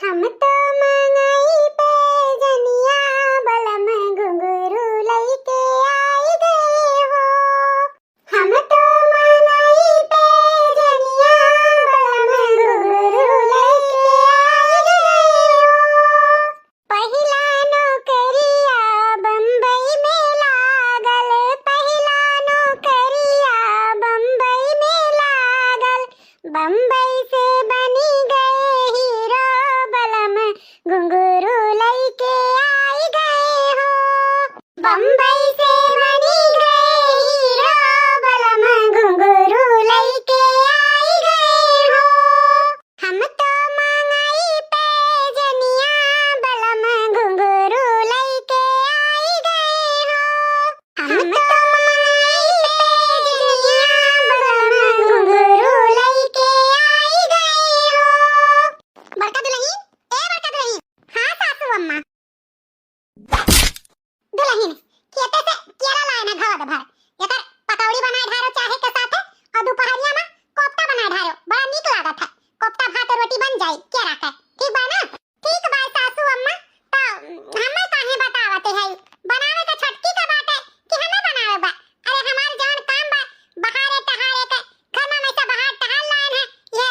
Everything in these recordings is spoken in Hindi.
हम तो मंगई पे जनिया बलम घुंघरू लइके आई गए हो। हम तो मंगई पे जनिया बलम घुंघरू लइके आई गए हो। पहिला नौकरिया बम्बई में लागल, पहिला नौकरिया बम्बई में लागल, बम्बई से बनी गए हीरो बलम घुंघरू लइके आई गए हो। बम्बई से बनी गए हीरो बलम घुंघरू लइके आई गए हो। हम तो मंगई पे जनिया बलम घुंघरू लइके आई गए हो। हम तो मंगई पे जनिया बलम घुंघरू लइके आई गए हो। बड़का दुल्हन, ए बड़का दुल्हन। हाँ सासू अम्मा। दुल्हन खेते से केला लाए ना घाव भर, एकर पकौड़ी बनाए ढारो चाहे के साथे और दोपहरिया में कोफ्ता बनाए ढारो, बड़ा नीक लागत है। कोफ्ता भात और रोटी बन जाई केरा के, ठीक बा ना? ठीक बा सासू अम्मा। तो हमें काहे बतावते है बनावे के छटकी के बाटे कि हमें बनावे बा? अरे हमार जौन काम बा बहारे टहारे के घर में से बाहर टहल लाइन है, ये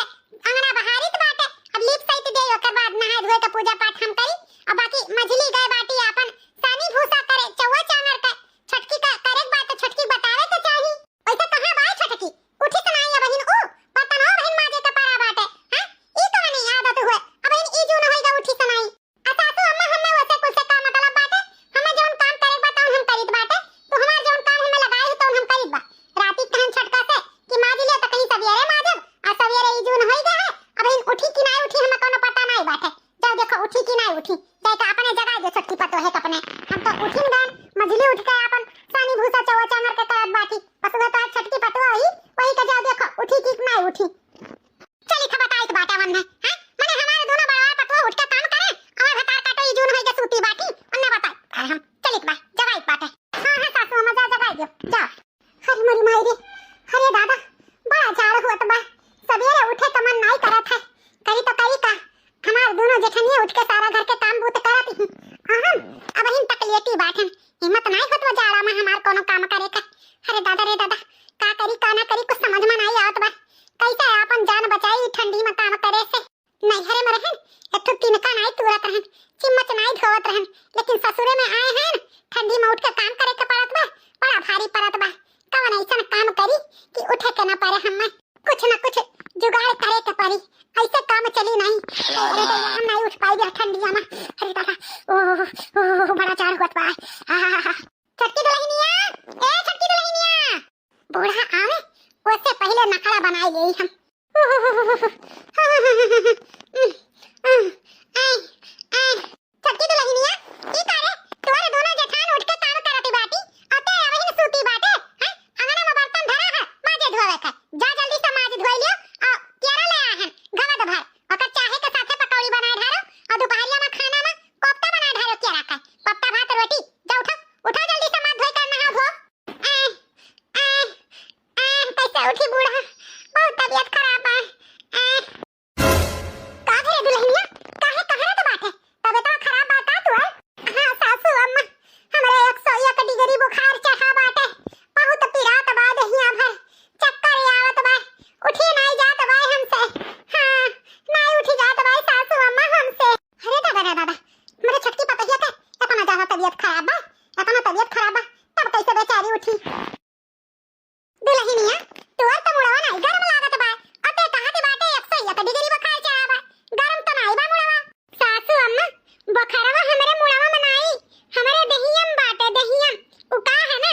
अंगना बहारित बाटे। अब लीप सहित दे ओकर बाद नहाए धोए के पूजा पाठ हम करी और बाकी मझली गए बाटी अपन सानी भूसा करे चौवा चानर के छटकी का करेक बात छटकी बतावे के चाही। वैसे कहां बा छटकी? उठी त नहीं बहिन, ऊ पता ना बहिन माजे के पारा बाटे। हां ई तो नहीं आदत हुए अब बहिन ई जो न होइगा उठी त नहीं। आ सासू अम्मा हमें वैसे कुछ का मतलब बाटे, हमें जोन काम करे बताऊं हम करित बाटे, तो हमार जोन काम हमें लगाए ही तो हम करित बा। राती कहन छटका से कि माज ले त कहीं सवेरे माजब आ सवेरे ई जो न होइगा है। अब बहिन उठी कि नहीं उठी हमें कोनो पता नहीं बाटे। जाओ देखो उठी कि नहीं उठी, जाए तो अपने जगह जो छटकी पतो है अपने। हम तो उठिन गन मझली उठ के अपन सानी भूसा चौवा चानर के करत बाटी, बस वो तो आज छटकी पतो आई वही का जाओ देखो उठी कि नहीं उठी। चली खबर बताई तो बाटा वन है। हां माने हमारे दोनों बड़ा पतो उठ के काम करे और हतार काटो ई जून होई के सूती बाटी अन्ने बताई। अरे हम चली बा जगह बाटे। हां हां सासू अम्मा जा जगह दियो जा। हरी मरी माई रे, अरे दादा बड़ा झाड़ हुआ तो बा, सवेरे उठे तो मन नहीं करत है, करी तो करी का हमार दोनों जेठनिया उठ के सारा घर के काम बूत करत ही। हम अब हिन तक लेटी बाटन, हिम्मत नहीं होत जाड़ा में हमार कोनो काम करे का। अरे दादा रे दादा का करी का ना करी कुछ समझ में नहीं आवत बा। कैसे अपन जान बचाई ठंडी में काम करे से? नहीं हरे में रहन एथु तिनका नहीं तुरत रहन, चिम्मच नहीं धोवत रहन, लेकिन ससुरे में आए हैं ठंडी में उठ के काम करे के पड़त बा, बड़ा भारी पड़त बा। कवन ऐसा काम करी कि उठे के ना पड़े, हमें कुछ ना कुछ जुगाड़ करे के पड़ी, ऐसे काम चली नहीं। अरे हम नहीं उठ पाई ठंडिया में। अरे दादा ओह बड़ा चार हुआ बा। छटकी दुल्हनिया, ए छटकी दुल्हनिया, बूढ़ा आवे उससे पहले नखड़ा बनाई ले हम। छटकी दुल्हनिया ई करे तुम्हारे दोनों जेठान उठ के काम करती बाटी और ते वही सूती बाटे। हां अंगना में बर्तन धरा है माजे धोवे का, जा जल्दी से माज धोई लियो और केरा ले आ है घवा द भर ओकर चाहे के साथे पकौड़ी बनाए ढारो और दोपहरिया में खाना में कोफ्ता बनाए ढारो केरा का, कोफ्ता भात रोटी। जा उठो उठो जल्दी से माज धोई कर नहा धो। कैसे उठी बूढ़ा, बहुत तबीयत खराब है। का करे दुल्हनिया काहे कहरा तो बाटे, तबीयत खराब बाता तू है? हां सासू अम्मा हमरे 101 डिग्री बुखार चढ़ा बाटे, बहुत पीरात बा दहिया भर, चक्कर आवत बा, उठी नहीं जात बा हमसे। हां नहीं उठी जात बा सासू अम्मा हमसे। अरे दादा रे दादा मेरे छटकी पतहिया के अपना ज्यादा तबीयत खराब बा, अपना तबीयत खराब बा तब कैसे बेचारी उठी? दुल्हनिया तोर तो मुड़वा नहीं गरम लागत बा, अते कहत बाटे 101 डिग्री बुखार चढ़ा बा, गरम तो नहीं बा मुड़वा। सासू अम्मा बुखारवा हमरे मुड़वा में नहीं, हमरे दहियम बाटे दहियम, उ का है ना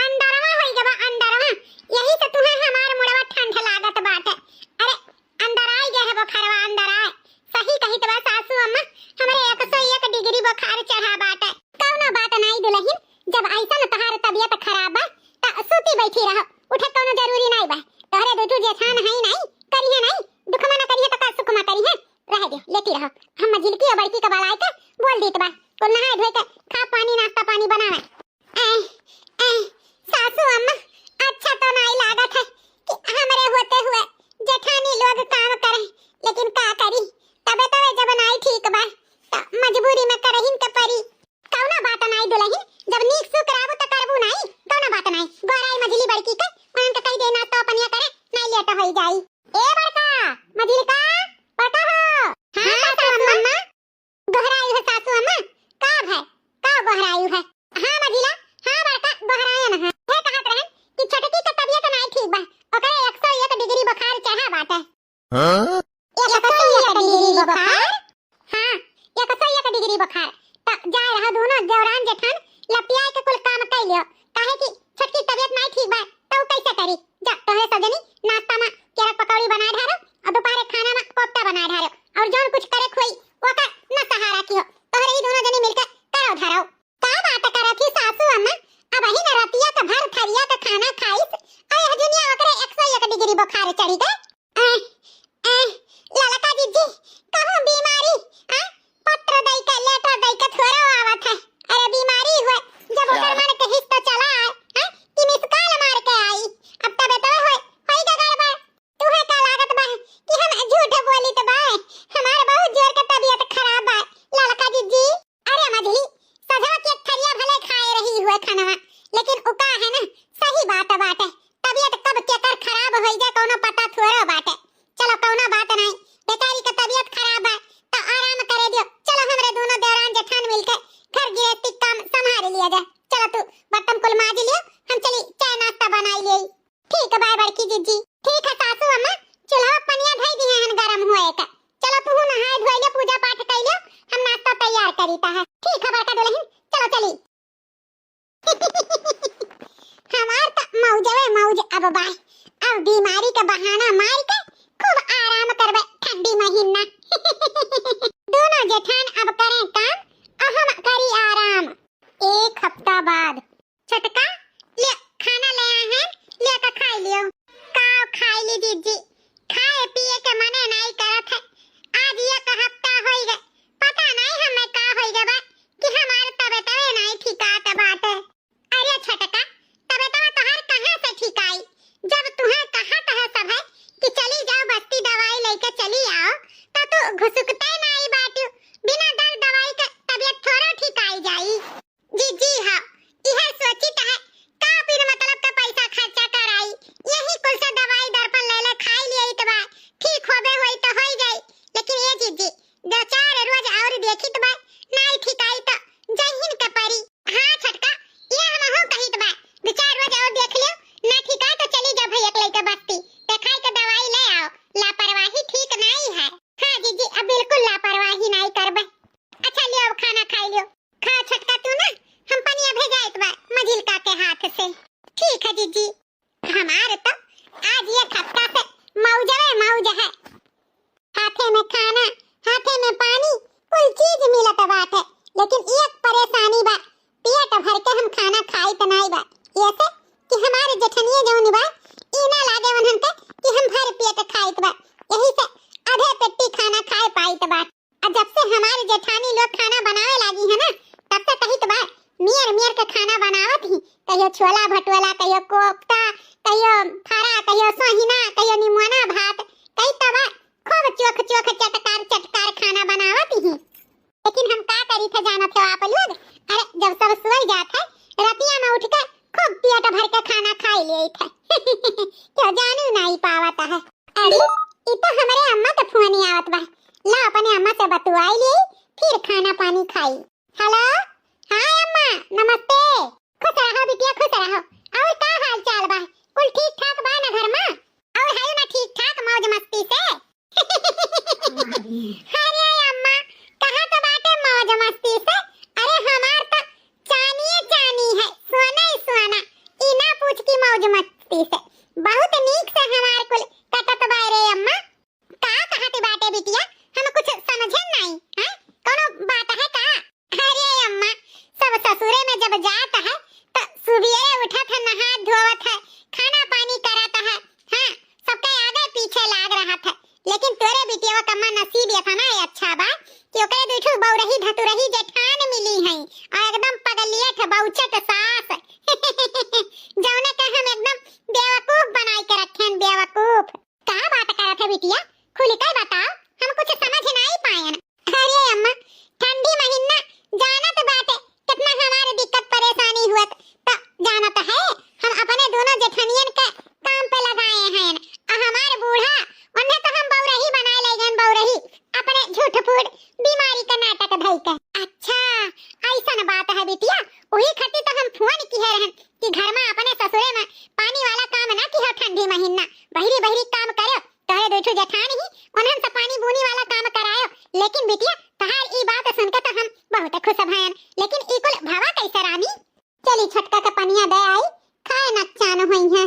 अंदरवा होई गबा अंदरवा, यही से तुम्हें हमार मुड़वा ठंड लागत बाटे। अरे अंदर आई गए है बुखारवा, अंदर आए सही कही तो बा सासू अम्मा हमरे 101 डिग्री बुखार चढ़ा बाटे। कौनो बात नहीं दुल्हन, जब ऐसा न तहार तबीयत खराब बा त सूती बैठी रहो, उठे कोनो जरूरी नहीं बा। तोहरे दो जेठान है नहीं करिए नहीं, दुख में न करिए तो का सुख में करिए, रह दे लेती रहो। हम झिलकी और बड़की का बड़ाई के बोल दीत बा को नहाए धोए के खा पानी नाश्ता पानी बनावे। सासू अम्मा अच्छा तो नहीं लागत है कि हमरे होते हुए जेठानी लोग काम करे, लेकिन का करी तबे तो जब नहीं ठीक तरीका है। ठीक है बड़का दुल्हन, चलो चली। हमार तो मौजवे मौज अब बाय। अब बीमारी का बहाना मार के खूब आराम करबे ठंडी महीना। दोनों जेठान अब करें काम और हम करी आराम। एक हफ्ता बाद छटका ले खाना ले आए हैं, ले का खाई लियो। काओ खाई ली दीदी, खाए पिए के मने नहीं करत है। आज एक हफ्ता होई गए, पता नहीं हमें का होई गए बा कि हमारे तबीयत नहीं ठिकात बाटे। अरे छटका, तबीयत तोहार कहां से ठिकाई? जब तुम्हें कहत है सब है कि चली जाओ बस्ती दवाई लेके चली आओ, तो तू घुसुकते नहीं बाटू। बिना दर्द दवाई के तबीयत थोड़ा ठिकाई जाई। जी हां, यह सोचित है का फिर मतलब का पैसा खर्चा कराई। यही कुल से दवाई दर्पण ले ले खाई लिए तो बा ठीक होबे होई तो होई गई। लेकिन ये जी दो चार रोज और देखित बा नहीं ठिकाई तो जहीन के परी। हां छटका, ये हम हो कहित बा दो चार रोज और देख लियो, ना ठिकाई तो चली जा भैया लेके बस्ती दिखाई के दवाई ले आओ। लापरवाही ठीक नहीं है। हां जी अब बिल्कुल लापरवाही नहीं करबे। अच्छा लियो अब खाना खाई लियो। खा छटका तू ना, हम पनिया भेजाइत बा मजिलका के हाथ से। ठीक है जीजी। हमारे तो आज ये हफ्ता से मौजवे मौज है। हाथे में खाना, हाथे में पानी, कोई चीज मिलत बात है। लेकिन एक परेशानी बा, पेट भर के हम खाना खाई त नहीं बा। ऐसे कि हमारे जेठनिए जौन बा इना लागे वनहन के कि हम भर पेट खाइत बा। यही से आधे पेटी खाना खाए पाइत बा। और जब से हमारे जेठानी लोग खाना बनावे लागी है ना, तब से कहित बा मियर के खाना बनावत ही। कहियो छोला भटूरा, कहियो कोफ्ता, कहियो फरा, कहियो सोहिना, कहियो निमुआना भात, कई तबा खूब चोख चटकार खाना बनावत ही। लेकिन हम का करी थे जानत हो आप लोग? अरे जब सब सोई जात है, रतिया में उठ के खूब पेट भर के खाना खाई ले थे। क्यों जानू नहीं पावत है। अरे ई तो हमारे अम्मा के फोन आवत बा। ला अपने अम्मा से बतवाई ले, फिर खाना पानी खाई। हेलो, हाय अम्मा, नमस्ते। खुश रहो बिटिया, खुश रहो। और का हाल चाल बा? कुल ठीक ठाक बा ना घर में? और है ना ठीक ठाक मौज मस्ती से? अरे अम्मा, कहां तो बाटे मौज मस्ती से? अरे हमार तो चानी है, सोना ही सोना। इना पूछ की मौज मस्ती से बहुत नीक से हमार कुल कटत बा रे अम्मा। का कहत बाटे बिटिया? हम कुछ समझे नहीं है। कोनो बात है का? अरे अम्मा, सब ससुरे में जब जाता है तो सुबह उठत है, नहा धोवत है, खाना पानी करत है। हां, सबके आगे पीछे लाग रहा था। लेकिन तोरे बिटिया का अम्मा नसीब ये था ना, ये अच्छा बा कि ओकरे दुठू बौरही धतुरही जेठान मिली है और एकदम पगलियत बहुचट सास। जौने के हम एकदम बेवकूफ बनाई के रखे हैं, बेवकूफ। का बात करत है बिटिया? खुल के बताओ, हम कुछ समझ नहीं पाएन। अरे अम्मा, ठंडी महीना जानत बाटे कितना हमारे दिक्कत परेशानी हुआ तो जानत है। हम अपने दोनों जेठनियन के काम पे लगाए हैं और हमारे बूढ़ा उन्हें तो हम बौरही बनाए ले गन, बौरही अपने झूठ फूट बीमारी का नाटक धई के। अच्छा ऐसा बात है बिटिया, वही खती तो हम फोन की है कि घर में अपने ससुरे में पानी वाला काम ना की हो। ठंडी महीना बहरी काम करो, तोरे दुठू जेठान ही उन्हें से पानी बूनी वाला काम करायो। लेकिन बिटिया तहार ई बात सुन के तो हम बहुत खुश भयन। लेकिन ई कुल भावा कैसे रानी? चली छटका का पनिया दे आई, खाए नचान होई है।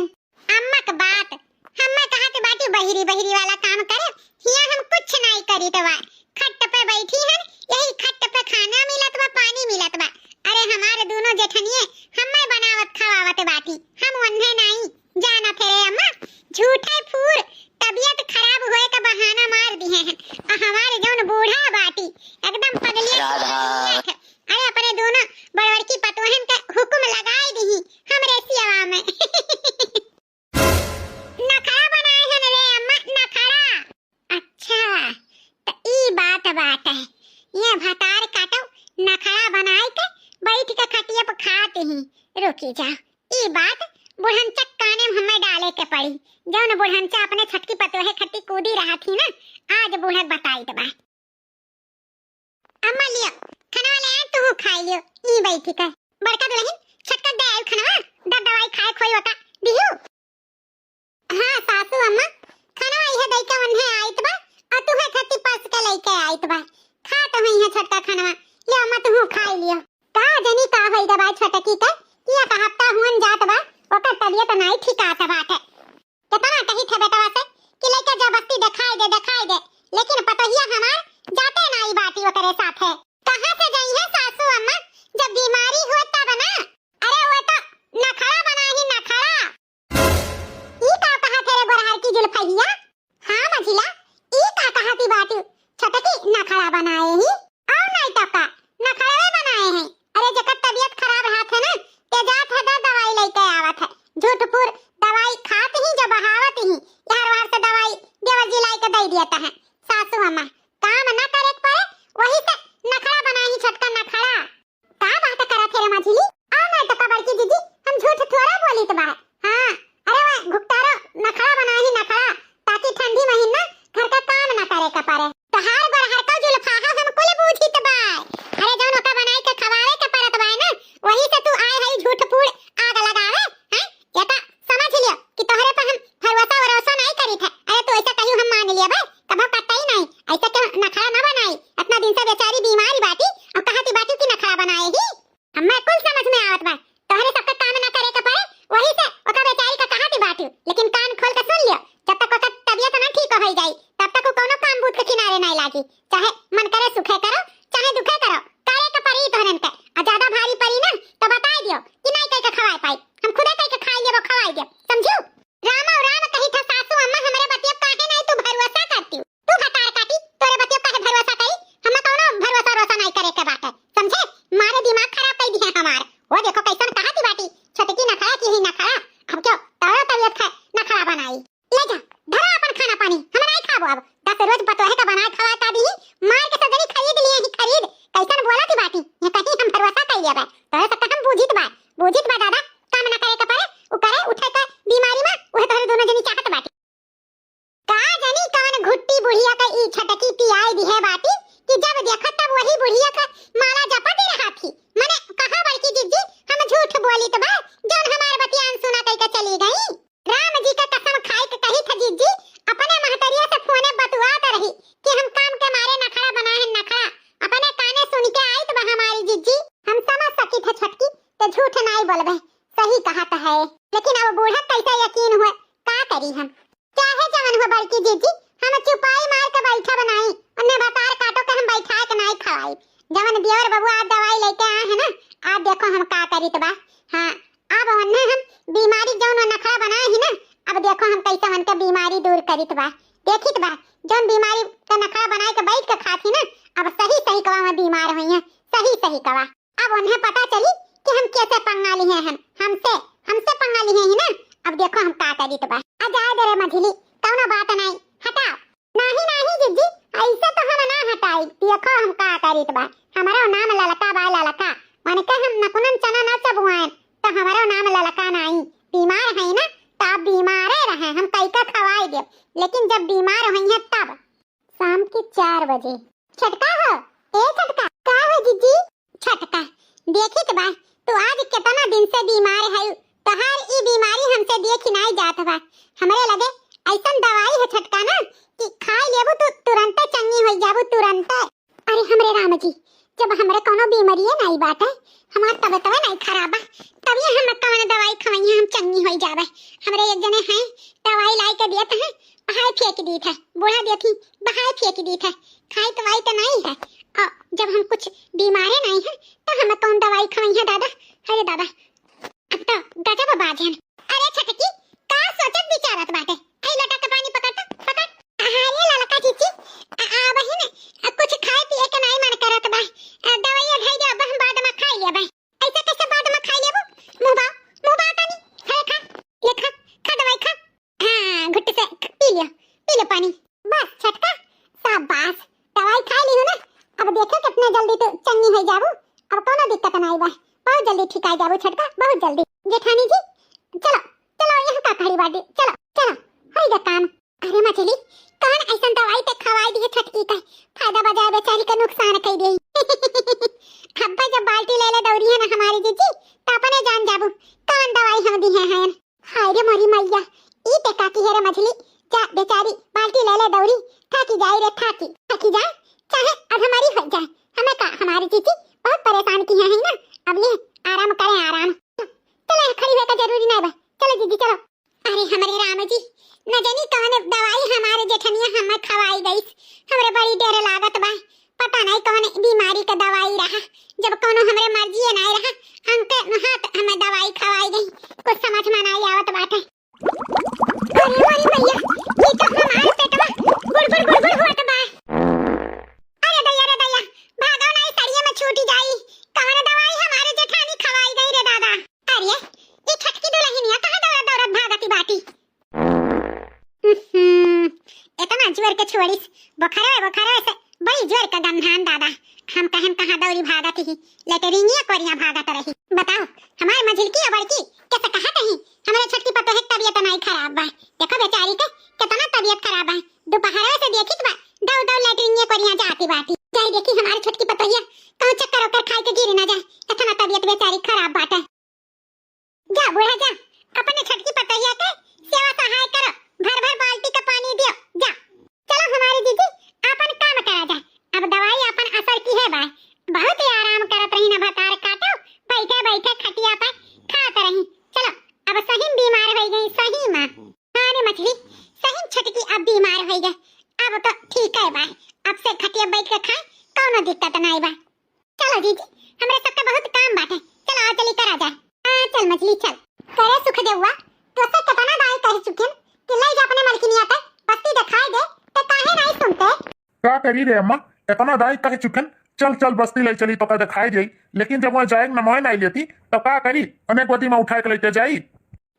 अम्मा का बात हम्मा कहत बाटी बहरी वाला काम करे। हिया हम कुछ नहीं करी तो बा, खट पे बैठी हन, यही खट पे खाना मिलत बा, पानी मिलत बा। अरे हमारे दोनों जेठनिए हम्मे बनावत खवावत बाटी, हम उन्हें नहीं जानत रे अम्मा। झूठे फूर तबीयत खराब होए का बहाना मार दिए हैं और हमारे जौन बूढ़ा बाटी एकदम पगलियत। अरे अपने दोनों बड़वड़की पतोहन का हुक्म लगाई दी हमरे सियावा में। नखरा बनाए हैं रे अम्मा, नखरा। अच्छा तो ई बात है, ये भतार काटो नखरा बनाए के बैठ के खटिया पर खाते ही। रुकी जा, ई बात बुढ़नचक काने में हमें डाले के पड़ी। जौन बुढ़नचा अपने छटकी पतोहे खट्टी कूदी रहा थी ना, आज बुढ़क बताई तो बा। अम्मा लियो खाना ले आए, तू खाई लियो। ई बैठी के बड़का दुल्हन छटका दे आयो खाना, दवाई खाए खोई होता दियो। हां सासू अम्मा, खाना आई है दई के वन्हे आइत बा और तू है खट्टी पास के लेके आइत बा। खा तो हई है छटका खाना, ले लियो मत हूं खाई लियो। का जनी का होई दवाई छटकी के किया का हफ्ता हुन जात बा ओकर तबीयत नहीं ठिकात बाटे। कितना कही थे बेटवा से कि लइका जबरदस्ती दिखाई दे लेकिन पतहिया हमार जाते नहीं बाटी ओकरे साथे। कहां से गई है सासू अम्मा जब बीमारी हो तब ना। अरे वो तो नखरा बना ही नखरा। ई का कहा तेरे गोरहर की जुल्फैया। हां मझिला ई का कहा ती बाटी छटकी नखरा बनाए ही और नहीं तो का नखरे बनाए हैं। अरे जकर तबीयत खराब रहत है ना ते जात है दवाई लेके आवत है झूठपुर दवाई खात ही जब बहावत ही यार वार से दवाई देवर जी लाई के दे देता है। सासू अम्मा काम ना करे पड़े वही से नखरा बना ही छटका नखरा। का बात करत है रे मझिली आ मैं तो कबर की दीदी हम झूठ थोड़ा बोली तो बा। हां अरे वो घुकतारो नखरा बना ही नखरा ताकि ठंडी महीना घर का काम ना करे का पारे। तो हार गोरहर का जुल्फा हम कुल बूझित बा। अरे जौन ओका बनाई के खवावे के परत बा ना वही से तू आए है झूठपुर आग लगावे हैं। ये तो समझ लियो कि तोहरे पे हम भरोसा नहीं करी थे। अरे तू ऐसा कहियो हम मान लिया बे कभी पता ही नहीं ऐसा क्यों नखरा ना बनाई। इतना दिन से बेचारी बीमारी बाटी और कहती बाटी की नखरा बनाए ही हमें कुल समझ में आवत बा। तोहरे सबका काम ना करे के पड़े वही से ओका बेचारी का कहती बाटी लेकिन कान खोल के सुन लियो जब तक ओका तबीयत ना ठीक हो जाई तब तक कोनो काम बूत के किनारे नहीं लागी। चाहे मन करे सुखे करो चाहे दुखे करो करे के पड़ी तोहरन के। और ज्यादा भारी पड़ी ना तो बता दियो कि नहीं कह के खवाए पाई हम खुदे कह के खाई लेबो खवाई दे समझू। राम और राम कही था सासू अम्मा हमरे बतिया काहे नहीं तू भरोसा करती तू भटार काटी तोरे बतिया काहे भरोसा करी हम कोनो भरोसा नहीं करे के बात है समझे। मारे दिमाग खराब कर दिए हमार। वो देखो कैसन कहती बाटी छटकी नखरा की ही नखरा अब क्यों तोरा तबीयत है नखरा बनाई ले जा धरा अपन खाना पानी हम नहीं खाबो अब 10 रोज बतोहे का बनाए खवाता दी मार के सजनी खरीद लिए ही खरीद कैसन बोला थी बाटी ये कहीं हम भरोसा कर लिया बा तोरे सब हम बूझित बा दादा काम ना करे के पड़े उ करे उठे के बीमारी में ओहे तोरे दोनों जनी चाहत बाटी। का जनी कौन घुट्टी बुढ़िया का ई छटकी पियाई दी है बाटी कि जब देखत तब वही बुढ़िया का माला जपत रहा थी। माने कहा बड़की जीजी हम झूठ बोली तो बा जौन हमार बतियान सुना कह के चली गई। राम जी का कसम खाई के कही था जीजी अपने महतरिया से फोने बतुआत रही कि हम काम के मारे नखरा बनाए हैं नखरा अपने काने सुन के आई तो हमारी जीजी हम समझ सकी थे छटकी तो झूठ नहीं बोलबे सही कहा तो है लेकिन अब बूढ़ा कैसा यकीन हुआ का करी हम चाहे जवन हो बड़की जीजी हम चुपाई मार के बैठा बनाई उन्हें बतार काटो के हम बैठा के नहीं खवाई। जवन दियोर बाबू आज दवाई लेके आए हैं ना आज देखो हम का करी तो बा। हां अब उन्हें हम बीमारी जौन नखरा बनाए ही ना अब देखो हम कैसे मन के बीमारी दूर करी तो बा देखी तो बा जौन बीमारी का नखरा बनाए के बैठ के खाती ना अब सही कवा में बीमार हुई है सही कवा। अब उन्हें पता चली कि हम कैसे पंगा लिए हैं हमसे पंगा लिए ही ना अब देखो हम का करी तो बा। आ जाए दे रे मझिली कौनो बात नहीं हटाओ नहीं जीजी ऐसे तो हम ना हटाई देखो हम का करी तो बा। हमारा नाम ललका बा ललका माने के हम नकुनन चना ना चबुआन तो हमारा नाम ललका नहीं बीमार है ना तो आप बीमारे रहे हम कई का खवाई दे लेकिन जब बीमार हुई है तब शाम के 4 बजे छटका हो ए छटका का हो जीजी छटका देखी तो बा तू आज कितना दिन से बीमार है तहार ई बीमारी हमसे देख नहीं जात बा। हमरे लगे ऐसन दवाई है छटका ना कि खाई लेबू तो तुरंत चंगी हो जाबू तुरंत। अरे हमरे राम जी जब हमरे कोनो बीमारी नहीं बात है हमार तबीयत नहीं खराब है तभी हम कौन दवाई खवाई हम चंगी हो जावे। हमरे एक जने हैं दवाई लाई के दिए हैं बहाय फेंक दी था बूढ़ा देखी बहाय फेंक दी था खाई दवाई तो नहीं है और जब हम कुछ बीमारे नहीं है तो हम कौन दवाई खवाई है दादा। अरे दादा अब तो गजब बात है। अरे छटकी का सोचत विचारत बाटे आई लटा के पानी पकड़ अरे ललका जीजी आ बहिन कुछ खाए पिए के नहीं मन करत बा दवाई खाई दे अब हम बाद में खाई लेबे ऐसे कैसे बाद में खाई लेबो मुंह बा तनी खा दवाई खा हां घुट से पी ले पानी बस छटका शाबाश दवाई खा ली हो ना अब देखो कितने जल्दी तो चंगी हो जाबू अब कोनो दिक्कत नहीं बा बहुत जल्दी ठीक आ जाबू छटका बहुत जल्दी। जेठानी जी चलो यहाँ का खड़ी बाटी चलो होई जा काम। अरे मछली कौन ऐसा दवाई पे खवाई दी है छटकी का फायदा बजाय बेचारी का नुकसान कर दी। अब्बा जब बाल्टी ले दौड़ी है ना हमारी जीजी तो अपने जान जाबू कौन दवाई हम दी है। हाय रे मोरी मैया ई पे काकी है रे मछली जा बेचारी बाल्टी ले दौड़ी थाकी जाए रे थाकी जाए चाहे अब हमारी हो जाए हमें का हमारी जीजी के दवाई रहा, जब कोनो हमरे मर्जी नहीं रहा हमके हाथ हमें दवाई खवाई गई, कुछ समझ में नहीं आवत बाटे। अरे मोरी मैया, ये तो हमारे पेटवा गुड़ गुड़ गुड़ गुड़ होत बा। अरे दैया भागो नहीं, सड़िए में छूट जाई। कौन दवाई हमारे जेठानी खवाई गई रे दादा। अरे ये छटकी दुल्हनिया कहां दौड़त भागती बाटी। इतना जोर के छोड़िस, बुखार से बड़ी जोर का गंधान दादा। हम कहन कहां दौड़ी भागत ही, लेटरिंगिया कोरिया भागत रही। बताओ हमारे मझिलकी या बड़की कैसे कहत ही हमारे छटकी पतोहे की तबीयत नहीं खराब बा। देखो बेचारी के कितना तबीयत खराब है, दोपहर से देखित बा दौड़ लेटरिंगिया कोरिया जाती बाटी। जाई देखी हमारी छटकी पतोहिया कहूं चक्कर ओकर खाई के गिर ना जाए, इतना तबीयत बेचारी खराब बाटे। जा बुढ़ा जा, अपने छटकी पतोहिया के सेवा सहाय करो, भर भर बाल्टी का पानी दियो। जा चलो हमारी जीजी अपन काम करा जाए। अब दवाई अपन असर की है बा, बहुत ही आराम करत रही ना, भतार काटो बैठे बैठे खटिया पे खात रही। चलो अब सही बीमार हो गई, सही मां हां मछली सही छटकी अब बीमार हो गई। अब तो ठीक है बा, अब से खटिया बैठ के खाए कोनो दिक्कत नहीं बा। चलो जीजी हमरे सबका बहुत काम बाटे, चलो आ चली करा जाए। हां चल मछली चल। करे सुख देवा तो से कितना दाई कह चुके कि ले जा अपने मलकिनिया पे बस्ती दिखाई दे, तो काहे नहीं सुनते। क्या करी रे अम्मा, इतना दाई कहे चुकन चल चल बस्ती ले चली तो का दिखाई जाई, लेकिन जब वहां जाए न मोय नहीं लेती तो का करी, अनेक गति में उठा के लेते जाई।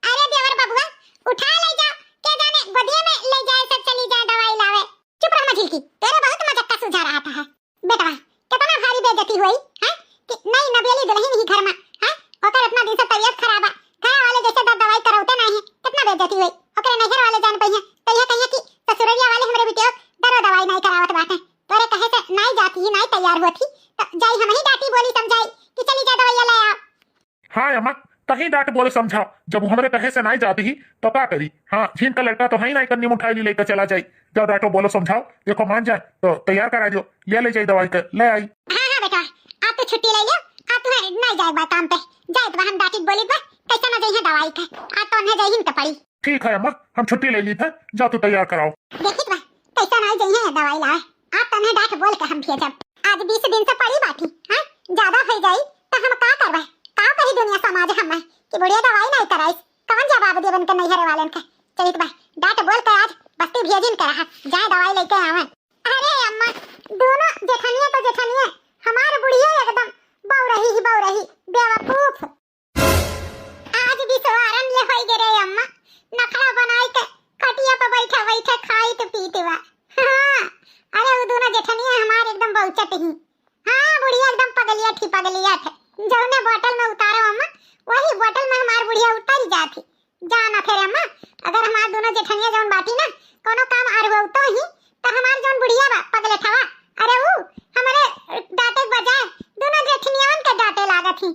अरे देवर बबुआ उठा ले जाओ, के जाने गदिये में ले जाए सब चली जाए दवाई लावे। चुप रह मझिलकी, तेरे बहुत मजाक का सुझा रहा था। बेटा कितना भारी बेइज्जती हुई है कि नहीं नबेली दुल्हन ही घर में है, ओकर इतना दिन से तबीयत खराब है, घर वाले जैसे दवाई कराते नहीं है, कितना बेइज्जती हुई। ओकर नजर वाले जान पई है तो यह कहिए कि ससुररिया वाले हमरे बिटिया दरो दवाई नहीं करावत बाटे, तोरे कहे से नहीं जाती ही नहीं तैयार होती तो जाई हम ही डांटी बोली समझाई कि चली जा दवाई ले आओ। हाँ अम्मा कहीं डांट बोले समझाओ, जब हमरे कहे से नहीं जाती ही तो का करी। हाँ झीन का लड़का तो है नहीं कन्नी उठाई ली लेकर चला जाई, जब डांटो बोलो समझाओ, देखो मान जाए तो तैयार करा दो, ले जाई दवाई कर ले आई। हां बेटा आप तो छुट्टी ले लो, आप तो नहीं जाए बा काम पे, जाए तो हम डांटी बोली बा कैसे ना जाई दवाई के, आज तो नहीं जाई तो पड़ी। ठीक है अम्मा हम छुट्टी ले ली था, जा तू तैयार कराओ। देखित बा कैसे नहीं जाई दवाई लाए, आप तो नहीं डांट बोल के हम भेजब। आज 20 दिन से पड़ी बाटी हां, ज्यादा हो जाई तो हम का करबे, का कही दुनिया समाज हमें कि बुढ़िया दवाई नहीं कराई, कौन जवाब देबन के नहीं हरे वालन के। चलित बा डांट बोल के आज बस्ती भेजिन कर रहा, जाए दवाई लेके आवे। अरे अम्मा दोनों जेठानिया तो जेठानिया, हमार बुढ़िया एकदम बौ रही बेवकूफ। आज भी सवारन ले होई गे रे अम्मा, नखरा बनाई के खटिया पे बैठा बैठा खाई तो पीते बा। हां अरे वो दोनों जेठानिया हमार एकदम बहुचट ही। हां बुढ़िया एकदम पगलिया थे, जौने बोतल में उतारो अम्मा वही बोतल में हमार बुढ़िया उतर जाती। जाना फिर अम्मा अगर हमार दोनों जेठानिया जौन बाटी ना कोनो काम आरवो तो ही तो हमार जौन बुढ़िया बा पगले ठवा, अरे वो हमारे डांटे बजाए दोनों जेठनियान के डांटे लागत ही।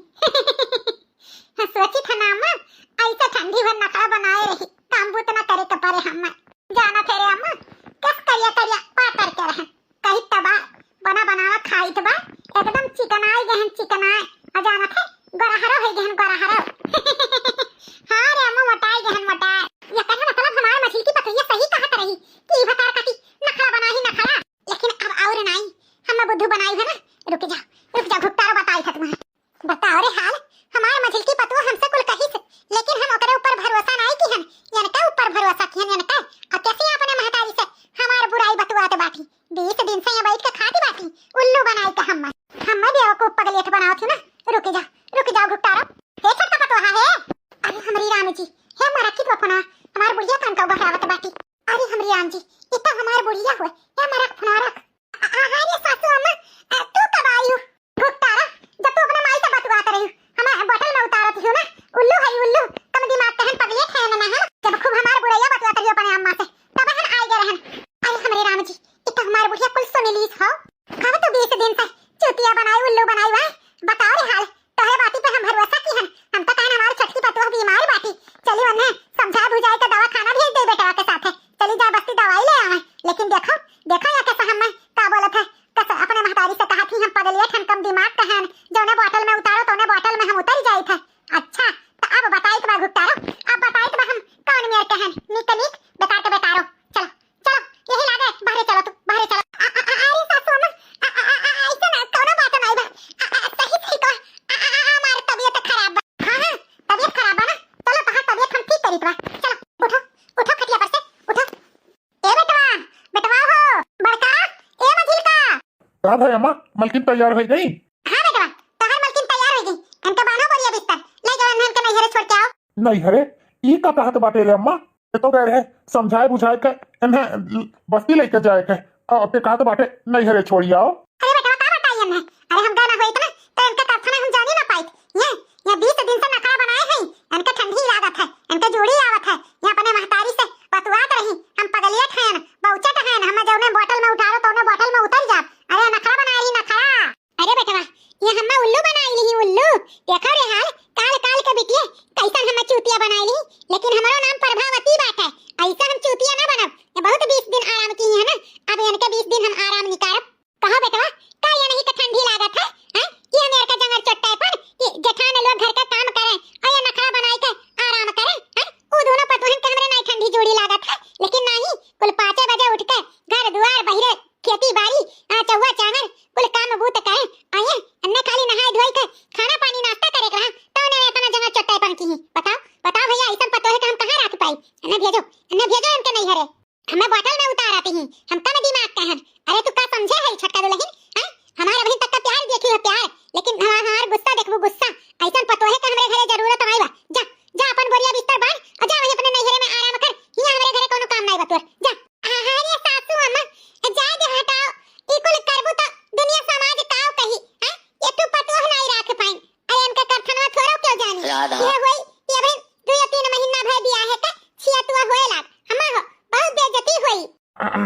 सोची था ना अम्मा ऐसे ठंडी भर नखरा बनाए रही, काम बुत ना करे के पारे हम। जाना फेरे अम्मा कस करिया पातर के रह कहीं तबा बना बनावा खाई तो बा एकदम चिकनाई गहन चिकनाए अजाना थे गोराहरो है गहन गोराहरो। हां रे अम्मा मोटाई गहन मोटाई, ये कहने मतलब हमारे मछली की पतैया सही कहत रही कि भतार काटी नखरा बना ही नखरा, लेकिन अब और नहीं हम बुद्धू बनाई है ना। रुक जा घुट्टारो बताई था तुम्हें, बताओ रे हाल हमारे मछली की पतवा हमसे कुल कही से, लेकिन हम ओकरे ऊपर भरोसा नहीं की हन, यानका ऊपर भरोसा की हन यानका अब कैसे अपने महतारी से हमार बुराई बतवाते बाटी। 20 दिन से यहाँ बैठ के खाती बाटी, उल्लू बनाई का हम बेवकूफ पगलेट बनाओ थी ना। रुक जाओ घुट्टारो, हे छोटा पतवा है। अरे हमरी राम जी हे मारा की फोना हमार बुढ़िया कान का बहरावत बाटी। अरे हमरी राम जी ये तो हमार बुढ़िया हुए हे मारा फोना रख। हां रे सासू अम्मा तू कब आई हो घुट्टारा, जब तू अपने माई से बतवात रही हमार बोतल में उतारत हो ना, उल्लू है उल्लू कम दिमाग कहन पगलेट है ना है, जब खूब हमार बुढ़िया बतवात रही अपने अम्मा से तब हम आई गए रहन। अरे हमरे राम जी ये तो हमार बुढ़िया कुल सुन लीस हो, कब तो 20 दिन से चूतिया बनाई उल्लू बनाई हुआ। बताओ रे हाल तो है बाती पे हम भरोसा की हन, हम तो कहन हमारी छटकी पतवा बीमार बाटी, चली वन्ने समझा बुझाई के दवा खाना भेज दे बेटा के साथ, चली जा बस्ती दवाई ले आवे। लेकिन देखो या कैसा हम का बोलत है, कैसे अपने महतारी से कहा थी हम पगलिया ठन कम दिमाग कहन, जौने बोतल में उतारो तोने बोतल में हम उतर जाई थे। अच्छा तो अब बताई तो बा घुट्टारो, अब बताई तो हम कौन मेर कहन निक बेकार के बेकारो। चलो यही लागे बाहर चलो, तू बाहर चलो। अरे सासू अम्मा ऐसे ना कोनो बात का भाई अम्मा मलकिन तैयार हो गई? हां बेटवा तोहर मलकिन तैयार हो गई। इनके बानो बोरिया बिस्तर ले जाओ इनके नैहरे छोड़ के आओ। नहीं हरे ई का कहत बाटे रे अम्मा, ये तो कह रहे समझाए बुझाए के इन्हें बस्ती लेके जाए के और ते कहत बाटे नहीं हरे छोड़ी आओ। अरे बेटवा का बताइए मैं, अरे हम गाना होई इतना तो इनका कारखाना हम जानी ना पाई। ये 20 दिन से नखरा बनाए हैं, इनके ठंडी लागत है, इनके जोड़ी आवत है, ये अपने महतारी से पतवात रही हम पगलिया खान बहुचट हैं, हम जौने बोतल में उठारो तो ने बोतल में उतर जा। अरे नखरा बनाई ही नखरा। अरे बेटवा ये हम उल्लू बनाई ली उल्लू, देखो रे हाल काल काल के बिटिया कैसन हम चूतिया बनाई ली, लेकिन हमारा नाम प्रभावती बात है, ऐसा हम चूतिया ना बनब। ये बहुत 20 दिन आराम की है ना, अब इनके 20 दिन हम आराम निकारब। कहो बेटवा का ये नहीं कि ठंडी लागत है हैं कि हम यार का जंगल चट्टाई पर कि जेठान लोग घर का काम करें और ये नखरा बनाई के आराम करें हैं। वो दोनों पतोहन के हमरे नहीं ठंडी जोड़ी लागत है, लेकिन नहीं कुल 5 बजे उठ के घर द्वार बहिरे खेती बाड़ी चौवा चाहर कुल काम बूत करे आये अन्ने खाली नहाए धोई के खाना पानी नाश्ता करे रहा तो ने अपना जंगल चट्टाई पर की। बताओ बताओ भैया ऐसा पतोहे के हम कहां रख पाई। अन्ने भेजो इनके नहीं हरे हमें बोतल में उतार आती हैं, हम कम दिमाग का हैं। अरे तू का समझे है छोटका दुल्हन हैं, हमारे बहन तक का प्यार देखी है प्यार, लेकिन हमार गुस्सा देखबो गुस्सा। ऐसा पतोहे के हमरे घरे जरूरत नहीं बा। जा जा अपन बोरिया बिस्तर बांध और जा वहीं अपने नैहरे में आराम कर, हिया हमरे घरे कोनो काम नहीं बा तोर। जा अरे सासू अम्मा जा दे हटाओ ई कुल करबो तो दुनिया समाज काव कही हैं, ये तू पतोह नहीं रख पाई। अरे इनका कारखाना थोरो क्यों जानी ये होई ये बहन 2 या 3 महीना भर दिया है का छिया तू होए लाग अम्मा हो बहुत बेइज्जती हुई।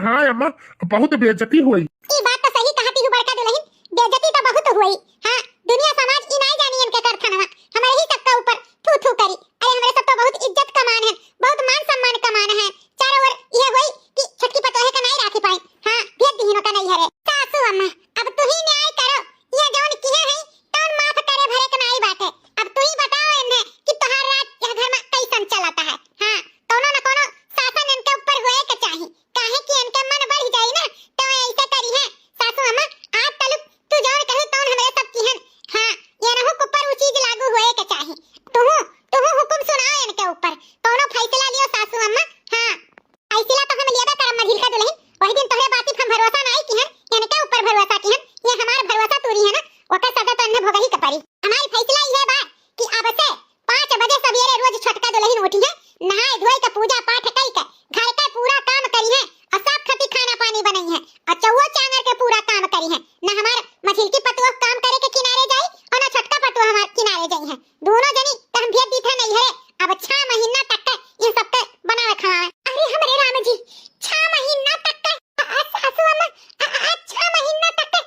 हाँ अम्मा बहुत बेइज्जती हुई। ई बात तो सही कहती हूँ बड़का दुल्हन, बेइज्जती तो बहुत हुई। हाँ दुनिया समाज ई नहीं जानी इनके कारखाना हमारे ही सबका ऊपर थू थू करी। अरे हमारे सब तो बहुत इज्जत कमान है, बहुत मान सम्मान कमान है, चारों ओर ये हुई कि छटकी पतोहे का नहीं राखी पाई। हाँ भेज दीनो का नहीं हरे सासू अम्मा अब तू ही न्याय करो, ये जौन किए है तौन माफ करे भरे के नहीं बाटे। अब तू ही बताओ इन्हें कि तोहार राज यह घर में कैसन चलता है। हाँ कोनो न कोनो शासन इनके ऊपर होए के चाहिए, काहे कि इनके मन बढ़ जाई ना तो ऐसे करी है सासू अम्मा। आज तलक तू जौन कहे तौन हमरे सब की है। हाँ ये न हो ऊपर वो चीज लागू होए के चाहिए, तू हुकुम सुनाओ इनके ऊपर कोनो फैसला लियो सासू अम्मा। हाँ ऐसिला तो हम लेबे करम मझिल का दुल्हन, वही दिन तोहरे बाती हम भरोसा नहीं की है, इनके ऊपर भरोसा की है, ये हमार भरोसा तूरी है ना ओकर सजा तो इन्हें भोगही के पड़ी। हमारी फैसला ये बा कि अब से 5 बजे सवेरे रोज छोटका दुल्हन उठी है, नहाए धोए के पूजा पाठ कई के घर का पूरा काम करी है और सब खती खाना पानी बनई है और चौवा चांगर के पूरा काम करी है। ना हमार मछिल की पतुआ काम करे के किनारे जाई और ना छोटका पतुआ हमार किनारे जाई है, दोनों जनी तो हम भेज दीथे नहीं है। अब 6 महीना तक के ये सब के बनावे खाए। अरे हमरे राम जी 6 महीना तक के सासू अम्मा 6 महीना तक के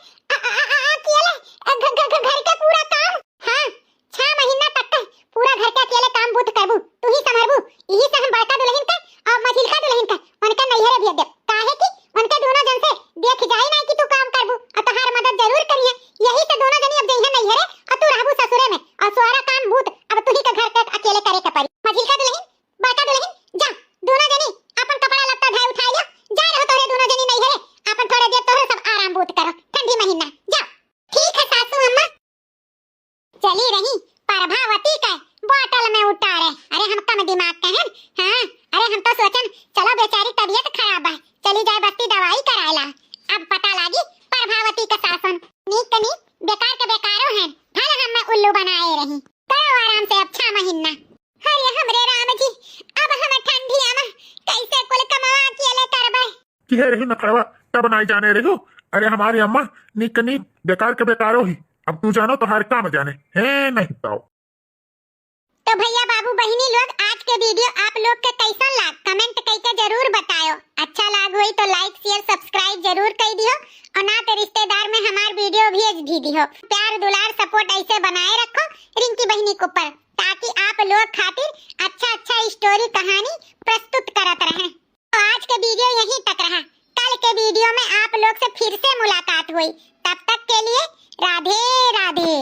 अकेले घर का पूरा काम। हाँ 6 महीना तक के पूरा घर का अकेले काम बूत करबू, तू ही संभरबू। यही से हम बड़का दुल्हन के और मझिल का दुल्हन के उनका नैहरे भेज दे, काहे कि उनके दोनों जन से देख जाए नहीं कि तू काम करबू और तोहार मदद जरूर करिए। यही से दोनों जनी अब जइहे नैहरे और तू रहबू ससुरे में और सारा काम बूत अब तू ही के घर के अकेले करे के पड़ी। मझिल का दुल्हन बड़का दुल्हन जा दोनों जनी अपन कपड़ा लत्ता धाय उठा लियो, जा रहो तोरे दोनों जनी नैहरे अपन थोड़े देर तोहरे सब आराम बूत करो ठंडी महीना। जा ठीक है सासू अम्मा। चली रही प्रभावती का बोतल में उतारे। अरे हम कम दिमाग के हैं। हाँ अरे हम तो सोचन चलो बेचारी तबीयत खराब है चली जाए बस्ती दवाई कराएला, अब पता लागी प्रभावती का शासन नीक नीक बेकार के बेकारो हैं, भले हम में उल्लू बनाए रही। करो आराम से अब 6 महीना। अरे हमरे राम जी अब हम ठंडी आमा कैसे कुल कमा अकेले करबे कि है रही नखरवा तब नहीं जाने रही हो। अरे हमारी अम्मा नीक नीक बेकार के बेकारो ही, अब तू जानो तो हर काम जाने है नहीं तो। तो भैया बाबू बहिनी लोग आज के वीडियो आप लोग के कैसा लाग कमेंट करके जरूर बताओ। अच्छा लाग हुई तो लाइक शेयर सब्सक्राइब जरूर कर दियो और ना तो रिश्तेदार में हमार वीडियो भेज भी दियो। प्यार दुलार सपोर्ट ऐसे बनाए रखो रिंकी बहिनी को पर, ताकि आप लोग खातिर अच्छा स्टोरी कहानी प्रस्तुत करत रहे। तो आज के वीडियो यहीं तक रहा, कल के वीडियो में आप लोग से फिर से मुलाकात हुई, तब तक के लिए राधे राधे।